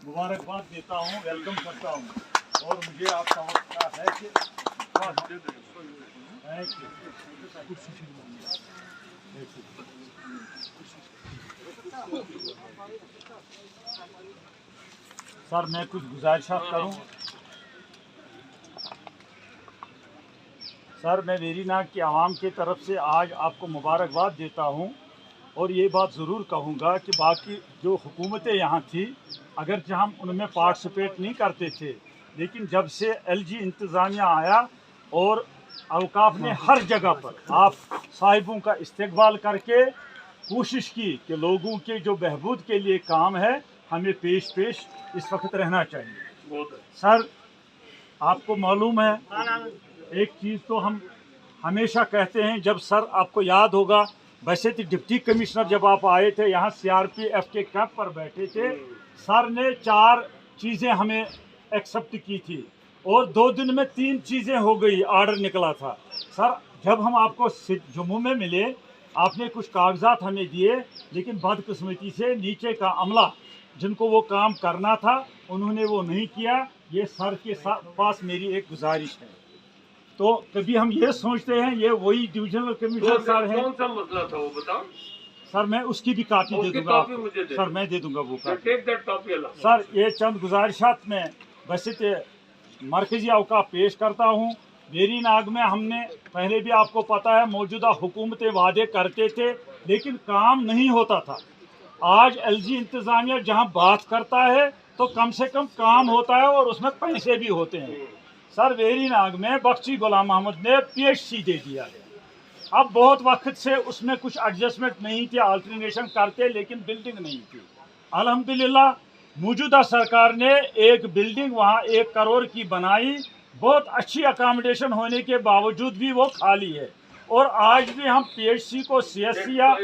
मुबारकबाद देता हूँ, वेलकम करता हूँ। और मुझे आपका वक्त है कि सर मैं कुछ गुजारिशात करूँ। सर मैं वेरीनाग की आवाम की तरफ से आज आपको मुबारकबाद देता हूँ और ये बात ज़रूर कहूँगा कि बाकी जो हुकूमतें यहाँ थी अगरचे हम उनमें पार्टिसिपेट नहीं करते थे, लेकिन जब से एलजी इंतज़ामिया आया और औकाफ ने हर जगह पर आप साहिबों का इस्तेक़बाल करके कोशिश की कि लोगों के जो बहबूद के लिए काम है हमें पेश इस वक्त रहना चाहिए। सर आपको मालूम है, एक चीज़ तो हम हमेशा कहते हैं, जब सर आपको याद होगा वैसे तो डिप्टी कमिश्नर जब आप आए थे यहाँ सीआरपीएफ के कैंप पर बैठे थे, सर ने 4 चीज़ें हमें एक्सेप्ट की थी और 2 दिन में 3 चीज़ें हो गई, ऑर्डर निकला था। सर जब हम आपको जम्मू में मिले आपने कुछ कागजात हमें दिए, लेकिन बदकिस्मती से नीचे का अमला जिनको वो काम करना था उन्होंने वो नहीं किया। ये सर के पास मेरी एक गुजारिश है। तो कभी हम ये सोचते हैं ये वही डिविजनल कमिश्नर सर हैं। कौन सा मसला था वो बताओ सर मैं उसकी भी कापी दे दूंगा आपको। सर मैं दे दूंगा वो कापी। सर ये चंद गुजारिशात में वैसे तो मरकजी औकाफ पेश करता हूँ। वेरीनाग में हमने पहले भी आपको पता है मौजूदा हुकूमतें वादे करते थे लेकिन काम नहीं होता था। आज एलजी इंतज़ामिया जहाँ बात करता है तो कम से कम काम होता है और उसमें पैसे भी होते हैं। सर वेरीनाग में बख्शी गुलाम अहमद ने पीएचसी दे दिया है। अब बहुत वक्त से उसमें कुछ एडजस्टमेंट नहीं थी, अल्टरनेशन करते, लेकिन बिल्डिंग नहीं थी। अल्हम्दुलिल्लाह मौजूदा सरकार ने एक बिल्डिंग वहाँ 1 करोड़ की बनाई। बहुत अच्छी अकोमोडेशन होने के बावजूद भी वो खाली है और आज भी हम पीएचसी को सीएससी या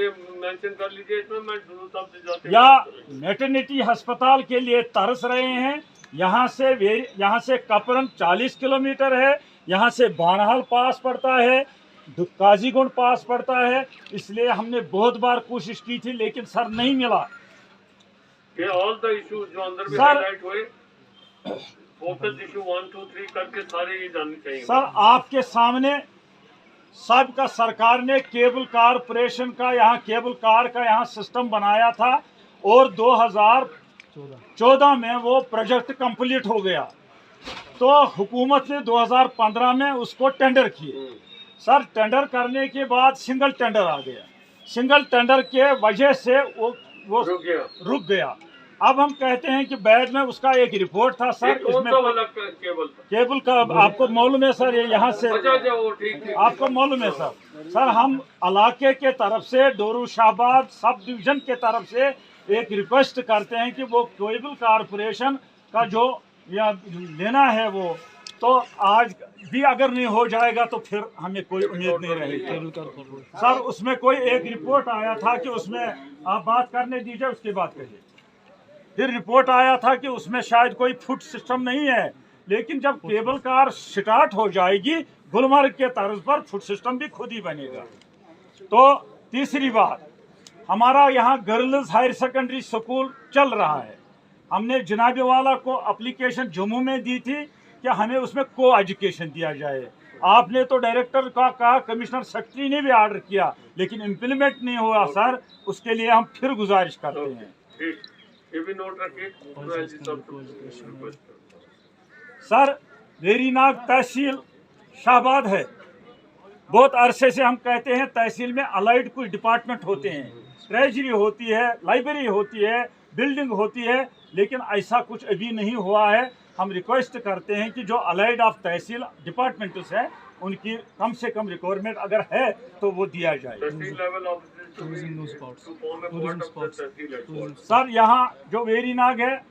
मैटरनिटी अस्पताल के लिए तरस रहे हैं। यहाँ से कपरन 40 किलोमीटर है, यहाँ से बानहाल पास पड़ता है, काजीगुंड पास पड़ता है। इसलिए हमने बहुत बार कोशिश की थी लेकिन सर नहीं मिला। ऑल द इश्यूज जो अंदर में हाईलाइट हुए फोकस इशू 1 2 3 करके सारे ये जानने चाहिए। सर आपके सामने सबका सरकार ने केबल कारपोरेशन का यहाँ सिस्टम बनाया था और 2014 में वो प्रोजेक्ट कंप्लीट हो गया। तो हुकूमत ने 2015 में उसको टेंडर किए। सर टेंडर करने के बाद सिंगल टेंडर आ गया। सिंगल टेंडर के वजह से वो रुक गया। अब हम कहते हैं कि बाद में उसका एक रिपोर्ट था सर, इसमें केबल का आपको मालूम है सर, ये यहाँ से आपको मालूम है सर हम इलाके के तरफ से डोरू शाहबाद सब डिवीजन के तरफ से एक रिक्वेस्ट करते हैं कि वो केबल कारपोरेशन का जो लेना है वो तो आज भी अगर नहीं हो जाएगा तो फिर हमें कोई उम्मीद नहीं रहेगी। सर उसमें कोई एक रिपोर्ट आया था कि उसमें आप बात करने दीजिए, उसके बाद कहिए। फिर रिपोर्ट आया था कि उसमें शायद कोई फुट सिस्टम नहीं है, लेकिन जब केबल कार स्टार्ट हो जाएगी गुलमर्ग के तर्ज पर फुट सिस्टम भी खुद ही बनेगा। तो तीसरी बात, हमारा यहाँ गर्ल्स हायर सेकेंडरी स्कूल चल रहा है। हमने जनाबे वाला को एप्लीकेशन जम्मू में दी थी कि हमें उसमें को एजुकेशन दिया जाए। आपने तो डायरेक्टर का कहा, कमिश्नर सेक्रेटरी ने भी ऑर्डर किया, लेकिन इम्प्लीमेंट नहीं हुआ सर। उसके लिए हम फिर गुजारिश करते हैं ये भी नोट रखिए। सर वेरीनाग तहसील शाहबाद है। बहुत अरसे से हम कहते हैं तहसील में अलाइड कुछ डिपार्टमेंट होते हैं, ट्रेजरी होती है, लाइब्रेरी होती है, बिल्डिंग होती है, लेकिन ऐसा कुछ अभी नहीं हुआ है। हम रिक्वेस्ट करते हैं कि जो अलाइड ऑफ तहसील डिपार्टमेंट्स है उनकी कम से कम रिक्वायरमेंट अगर है तो वो दिया जाए। सर यहाँ जो वेरीनाग है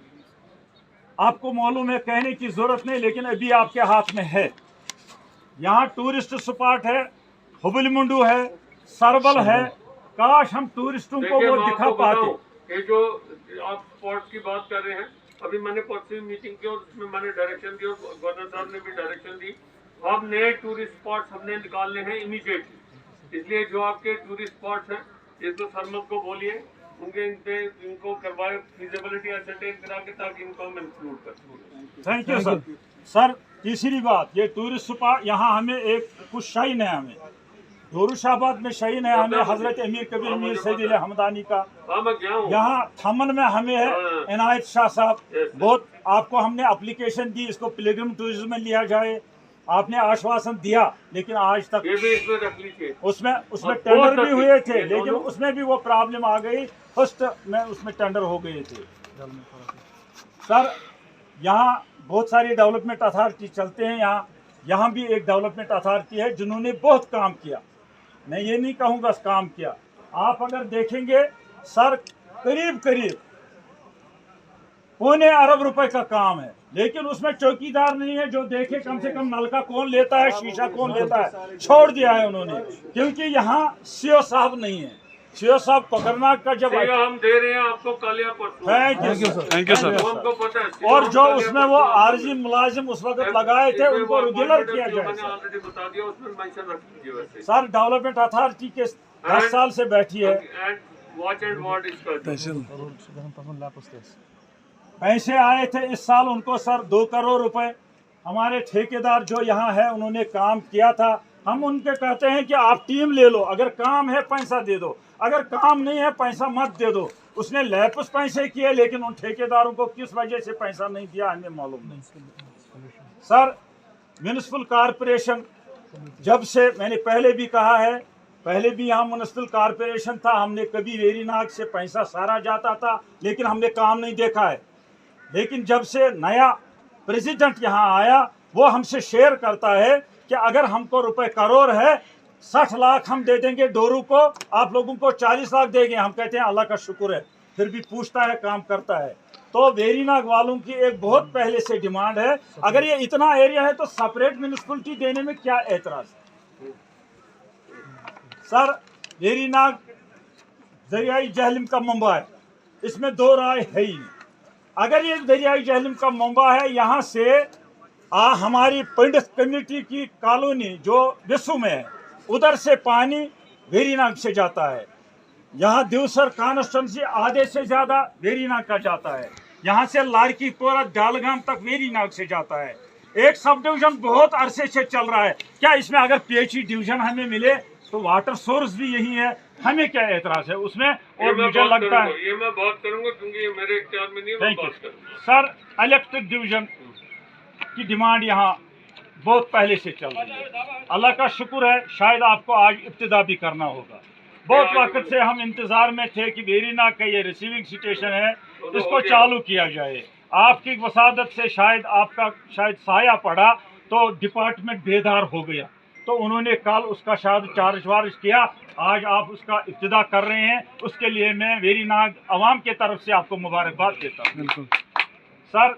आपको मालूम है, कहने की जरूरत नहीं, लेकिन अभी आपके हाथ में है। यहाँ टूरिस्ट स्पॉट है, हुबली मुंडू है, सरबल है। काश हम टूरिस्टों को वो दिखा पाते। ये जो आप स्पॉट्स की बात कर रहे हैं, अभी मैंने परसों मीटिंग की और उसमें मैंने डायरेक्शन दी और गवर्नर साहब ने भी डायरेक्शन दी। अब नए टूरिस्ट स्पॉट्स हमने निकालने हैं इमीडिएटली। इसलिए जो आपके टूरिस्ट स्पॉट्स हैं इसको सरमत को बोलिए उनके इनको करवाए, फिजिबिलिटी असरटेन करा के, ताकि इनको हम इंक्लूड कर सकें। Thank you sir. सर तीसरी बात, ये टूरिस्ट स्पॉट यहाँ हमें एक कुछ शाइन है, हमें दोरुशाबाद में शाइन है हमें हजरत अमीर कबीर मीर सैयद हमदानी का। हाँ मैं गया हूँ। यहाँ थमन में हमें है इनायत शाह साहब, बहुत आपको हमने एप्लीकेशन दी इसको पिलग्रिम टूरिज्म में लिया जाए, आपने आश्वासन दिया, लेकिन आज तक ये भी इसमें रख लीजिए। उसमें टेंडर भी हुए थे, लेकिन उसमें भी वो प्रॉब्लम आ गई, फर्स्ट में उसमें टेंडर हो गए थे। सर यहाँ बहुत सारी डेवलपमेंट अथॉरिटी चलते हैं, यहाँ भी एक डेवलपमेंट अथॉरिटी है जिन्होंने बहुत काम किया, मैं ये नहीं कहूँगा काम किया। आप अगर देखेंगे सर करीब करीब पौने अरब रुपए का काम है, लेकिन उसमें चौकीदार नहीं है जो देखे कम से कम नलका कौन लेता है, शीशा कौन लेता है, छोड़ दिया है उन्होंने, क्योंकि यहाँ सीओ साहब नहीं है। सीओ साहब कोकरनाग का जब हम दे रहे हैं आपको कल या परसों। Thank you sir. हमको पता है। और जो उसमें वो आरजी मुलाजिम उस वक्त लगाए थे उनको रेगुलर किया जाए। मैंने ऑलरेडी बता दिया, उसमें मेंशन रख दीजिए। वैसे सर डेवलपमेंट अथॉरिटी के 10 साल से बैठी है, वॉच एंड वार्ड इसका पैसे आए थे इस साल उनको सर 2 करोड़ रुपए। हमारे ठेकेदार जो यहाँ है उन्होंने काम किया था, हम उनके कहते हैं कि आप टीम ले लो, अगर काम है पैसा दे दो, अगर काम नहीं है पैसा मत दे दो। उसने लैपस पैसे किए, लेकिन उन ठेकेदारों को किस वजह से पैसा नहीं दिया हमें मालूम नहीं। सर म्यूनिसिपल कॉरपोरेशन जब से, मैंने पहले भी कहा है, पहले भी यहाँ म्यूनिसिपल कॉरपोरेशन था, हमने कभी वेरीनाग से पैसा सारा जाता था, लेकिन हमने काम नहीं देखा है। लेकिन जब से नया प्रेसिडेंट यहाँ आया, वो हमसे शेयर करता है कि अगर हमको रुपए करोड़ है 60 लाख हम दे देंगे डोरू को, आप लोगों को 40 लाख देंगे। हम कहते हैं अल्लाह का शुक्र है, फिर भी पूछता है, काम करता है। तो वेरीनाग वालों की एक बहुत पहले से डिमांड है, अगर ये इतना एरिया है तो सेपरेट म्यूनिसिपलिटी देने में क्या एतराज है। सर वेरीनाग दरियाई जहलम का मंबा है, इसमें 2 राय है ही नहीं। अगर ये दरियाई जहलम का मंबा है, यहाँ से हमारी पंडित कम्युनिटी की कॉलोनी जो विश्व में है, उधर से पानी वेरीनाग से जाता है। यहाँ दिवसर कॉन्स्टिट्यूंसी आधे से ज़्यादा वेरीनाग का जाता है। यहाँ से लाड़कीपुरा डालगाम तक वेरीनाग से जाता है। एक सब डिवीजन बहुत अरसे से चल रहा है, क्या इसमें अगर पीएचई डिवीजन हमें मिले तो वाटर सोर्स भी यही है, हमें क्या एतराज है उसमें। और मुझे लगता है ये मैं बात करूंगा, क्योंकि ये मेरे इख्तियार में नहीं है, मैं बात करूंगा। सर इलेक्ट्रिक डिवीजन की डिमांड यहाँ बहुत पहले से चल रही है। अल्लाह का शुक्र है, शायद आपको आज इब्तिदा भी करना होगा। बहुत वक्त से हम इंतजार में थे कि वेरीनाग का ये रिसीविंग स्टेशन है, इसको चालू किया जाए। आपकी वसादत से शायद आपका साया पड़ा तो डिपार्टमेंट बेदार हो गया, तो उन्होंने कल उसका शायद चार्ज वार्ज किया, आज आप उसका इब्तिदा कर रहे हैं। उसके लिए मैं वेरीनाग अवाम के तरफ से आपको मुबारकबाद देता हूँ। सर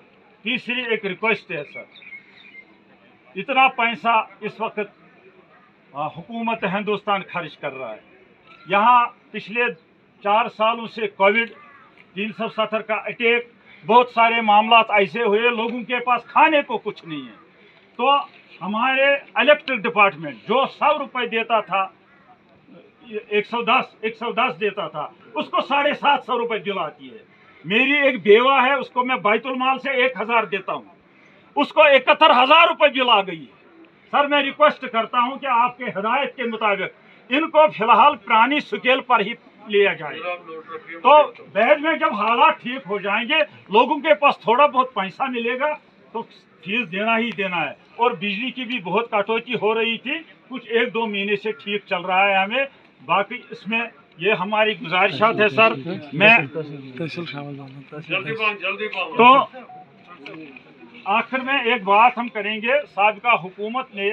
तीसरी एक रिक्वेस्ट है सर, इतना पैसा इस वक्त हुकूमत हिंदुस्तान खर्च कर रहा है। यहाँ पिछले 4 सालों से कोविड, 370 का अटैक, बहुत सारे मामला ऐसे हुए, लोगों के पास खाने को कुछ नहीं है। तो हमारे इलेक्ट्रिक डिपार्टमेंट जो 100 रुपये देता था, 110 देता था, उसको 750 रुपये दिलाती है। मेरी एक बेवा है, उसको मैं बैतुल माल से 1000 देता हूँ, उसको 71,000 रुपये बिल आ गई है। सर मैं रिक्वेस्ट करता हूँ कि आपके हिदायत के मुताबिक इनको फिलहाल पुरानी स्केल पर ही लिया जाए, तो बाद में जब हालात ठीक हो जाएंगे, लोगों के पास थोड़ा बहुत पैसा मिलेगा तो फीस देना ही देना है। और बिजली की भी बहुत कटौती हो रही थी, कुछ 1-2 महीने से ठीक चल रहा है हमें। बाकी इसमें ये हमारी गुजारिशात है सर। मैं तो आखिर में एक बात हम करेंगे, साबिका हुकूमत ने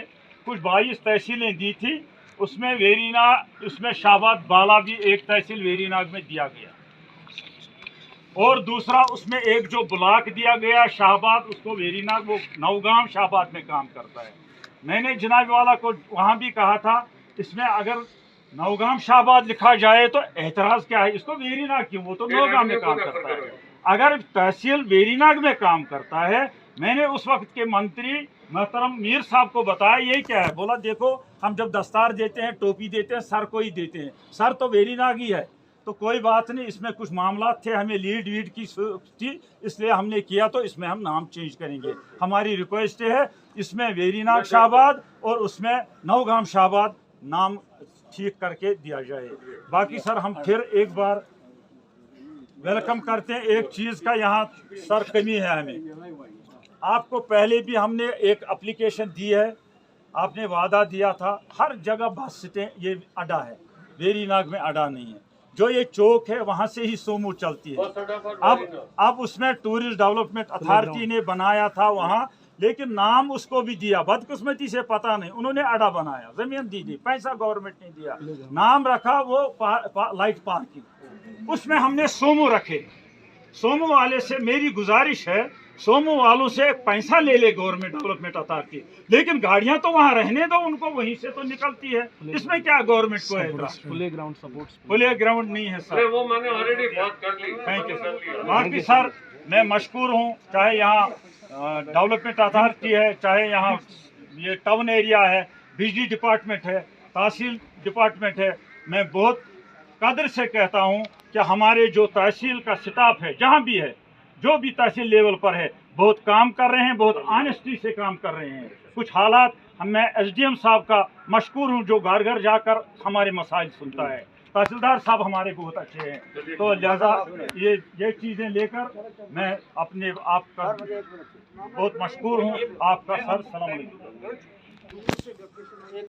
कुछ 22 तहसीलें दी थी, उसमें वेरीनाग, उसमें शाहबाद बाला भी एक तहसील वेरीनाग में दिया गया, और दूसरा उसमें एक जो ब्लॉक दिया गया शाहबाद, उसको वेरीनाग, वो नौगाम शाहबाद में काम करता है। मैंने जनाब वाला को वहाँ भी कहा था, इसमें अगर नौगाम शाहबाद लिखा जाए तो एतराज़ क्या है, इसको वेरीनाग क्यों, वो तो नौगाम में काम करता है। अगर तहसील वेरीनाग में काम करता है, मैंने उस वक्त के मंत्री मोहतरम मीर साहब को बताया ये क्या है, बोला देखो हम जब दस्तार देते हैं, टोपी देते हैं, सर को ही देते हैं, सर तो वेरीनाग ही है, तो कोई बात नहीं, इसमें कुछ मामला थे, हमें लीड वीड की थी, इसलिए हमने किया, तो इसमें हम नाम चेंज करेंगे। हमारी रिक्वेस्ट है इसमें वेरीनाग शाहबाद और उसमें नौगाम शाहबाद नाम ठीक करके दिया जाए। बाकी सर हम फिर एक बार वेलकम करते हैं। एक चीज़ का यहाँ सर कमी है हमें, आपको पहले भी हमने एक एप्लीकेशन दी है, आपने वादा दिया था हर जगह बस स्टैंड ये अड्डा है, वेरीनाग में अड्डा नहीं है। जो ये चौक है वहाँ से ही सोमो चलती है। अब उसमें टूरिस्ट डेवलपमेंट अथॉरिटी ने बनाया था वहाँ, लेकिन नाम उसको भी दिया, बदकिस्मती से पता नहीं, उन्होंने अड्डा बनाया, जमीन दी थी, पैसा गवर्नमेंट ने दिया, नाम रखा वो लाइट पार्किंग, उसमें हमने सोमो रखे। सोमो वाले से मेरी गुजारिश है, सोमो वालों से पैसा ले ले गवर्नमेंट डेवलपमेंट अथॉरिटी, लेकिन गाड़ियां तो वहां रहने दो उनको, वहीं से तो निकलती है, इसमें क्या गवर्नमेंट को है? Playground support, playground नहीं है सर। वो मैंने ऑलरेडी बात कर ली। Thank you sir. बाकी सर मैं मशकूर हूँ, चाहे यहाँ डेवलपमेंट अथॉरिटी है, चाहे यहाँ ये टाउन एरिया है, बिजली डिपार्टमेंट है, तहसील डिपार्टमेंट है, मैं बहुत कदर से कहता हूँ कि हमारे जो तहसील का स्टाफ है, जहाँ भी है, जो भी तहसील लेवल पर है, बहुत काम कर रहे हैं, बहुत ऑनेस्टी से काम कर रहे हैं। कुछ हालात मैं एसडीएम साहब का मशकूर हूँ जो घर घर जाकर हमारे मसाइल सुनता है। तहसीलदार साहब हमारे बहुत अच्छे हैं, तो लिहाजा ये चीज़ें लेकर मैं अपने आप का बहुत मशकूर हूँ। आपका सर सलाम अलैकुम।